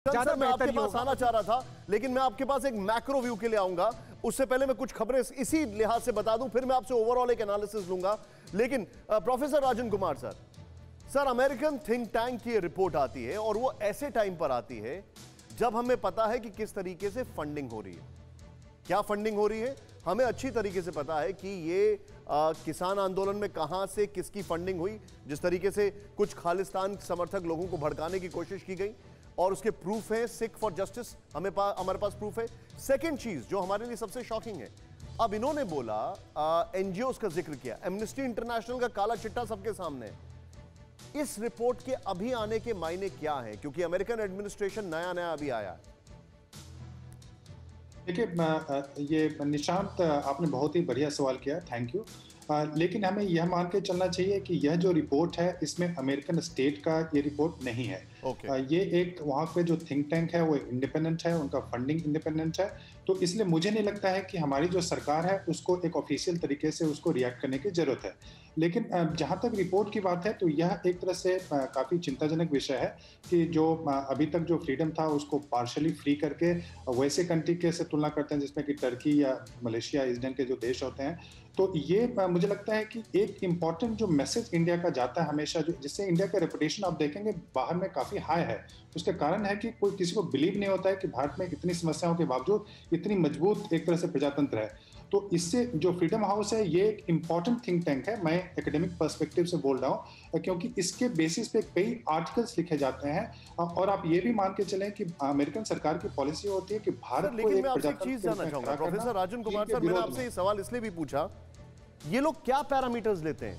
Sir, मैं आपके पास आना चाह रहा था, लेकिन मैं आपके पास एक मैक्रो व्यू के लिए आऊंगा। उससे पहले मैं कुछ खबरें इसी लिहाज से बता दूं, फिर मैं आपसे ओवरऑल एक एनालिसिस लूंगा। लेकिन professor Rajan Kumar sir, American think tank की रिपोर्ट आती है और वो ऐसे टाइम पर आती है जब हमें पता है कि किस तरीके से फंडिंग हो रही है। क्या फंडिंग हो रही है हमें अच्छी तरीके से पता है कि ये किसान आंदोलन में कहां से किसकी फंडिंग हुई, जिस तरीके से कुछ खालिस्तान समर्थक लोगों को भड़काने की कोशिश की गई और उसके प्रूफ है। सिख फॉर जस्टिस हमारे पास प्रूफ है। सेकंड चीज जो हमारे लिए सबसे शॉकिंग है, अब इन्होंने बोला एनजीओ का जिक्र किया, एमनेस्टी इंटरनेशनल का काला चिट्टा सबके सामने है। इस रिपोर्ट के अभी आने के मायने क्या है, क्योंकि अमेरिकन एडमिनिस्ट्रेशन नया अभी आया है। देखिए, ये निशांत, आपने बहुत ही बढ़िया सवाल किया, थैंक यू। लेकिन हमें यह मान के चलना चाहिए कि यह जो रिपोर्ट है इसमें अमेरिकन स्टेट का ये रिपोर्ट नहीं है। ये एक वहाँ पे जो थिंक टैंक है वो इंडिपेंडेंट है, उनका फंडिंग इंडिपेंडेंट है। तो इसलिए मुझे नहीं लगता है कि हमारी जो सरकार है उसको एक ऑफिशियल तरीके से उसको रिएक्ट करने की जरूरत है। लेकिन जहाँ तक रिपोर्ट की बात है तो यह एक तरह से काफ़ी चिंताजनक विषय है कि जो अभी तक जो फ्रीडम था उसको पार्शली फ्री करके वैसे कंट्री के से तुलना करते हैं जिसमें कि टर्की या मलेशिया इस के जो देश होते हैं। तो ये मुझे लगता है कि एक इम्पॉर्टेंट जो मैसेज इंडिया का जाता है हमेशा, जो जिससे इंडिया का रेपुटेशन आप देखेंगे बाहर में काफ़ी हाई है। उसके कारण है कि कोई किसी को बिलीव नहीं होता है कि भारत में इतनी समस्याओं के बावजूद इतनी मजबूत एक तरह से प्रजातंत्र है। तो इससे जो फ्रीडम हाउस है ये एक इम्पॉर्टेंट थिंक टैंक है, मैं एकेडमिक पर्सपेक्टिव से बोल रहा हूँ, क्योंकि इसके बेसिस पे कई आर्टिकल्स लिखे जाते हैं। और आप ये भी मान के चलें कि अमेरिकन सरकार की पॉलिसी होती है कि भारत को एक चीज जानना चाहूंगा प्रोफेसर राजन कुमार सर, मैंने आपसे ये सवाल इसलिए भी पूछा, ये लोग क्या पैरामीटर्स लेते हैं?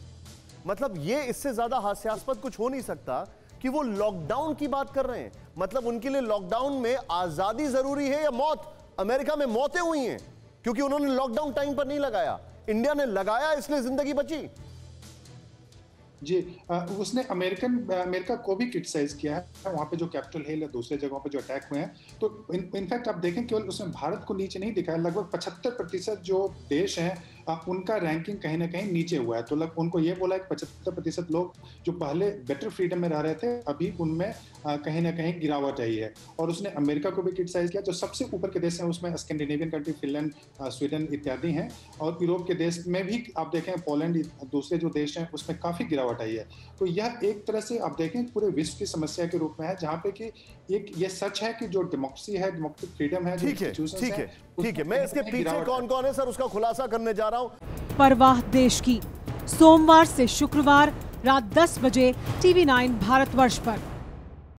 मतलब ये इससे ज्यादा हास्यास्पद कुछ हो नहीं सकता कि वो लॉकडाउन की बात कर रहे हैं। मतलब उनके लिए लॉकडाउन में आजादी जरूरी है या मौत? अमेरिका में मौतें हुई हैं क्योंकि उन्होंने लॉकडाउन टाइम पर नहीं लगाया, इंडिया ने लगाया इसलिए जिंदगी बची। जी, उसने अमेरिका को भी क्रिटिसाइज किया है वहाँ पे जो कैपिटल हिल या दूसरे जगहों पे जो अटैक हुए हैं। तो इनफैक्ट आप देखें केवल उसने भारत को नीचे नहीं दिखाया, लगभग 75% जो देश हैं उनका रैंकिंग कहीं ना कहीं नीचे हुआ है। तो उनको ये बोला कि 75% लोग जो पहले बेटर फ्रीडम में रह रहे थे अभी उनमें कहीं ना कहीं गिरावट आई है। और उसने अमेरिका को भी क्रिटिसाइज किया। जो सबसे ऊपर के देश हैं उसमें स्कैंडिनेवियन कंट्री, फिनलैंड, स्वीडन इत्यादि हैं। और यूरोप के देश में भी आप देखें पोलैंड, दूसरे जो देश हैं उसमें काफ़ी गिरावट आई है। तो यह एक तरह से आप देखें पूरे विश्व की समस्या के रूप में है, जहाँ पे कि एक ये सच है कि जो डेमोक्रेसी है, डेमोक्रेटिक फ्रीडम है, ठीक है, मैं इसके पीछे कौन है सर उसका खुलासा करने जा रहा हूं। परवाह देश की, सोमवार से शुक्रवार रात 10 बजे TV9 भारतवर्ष पर।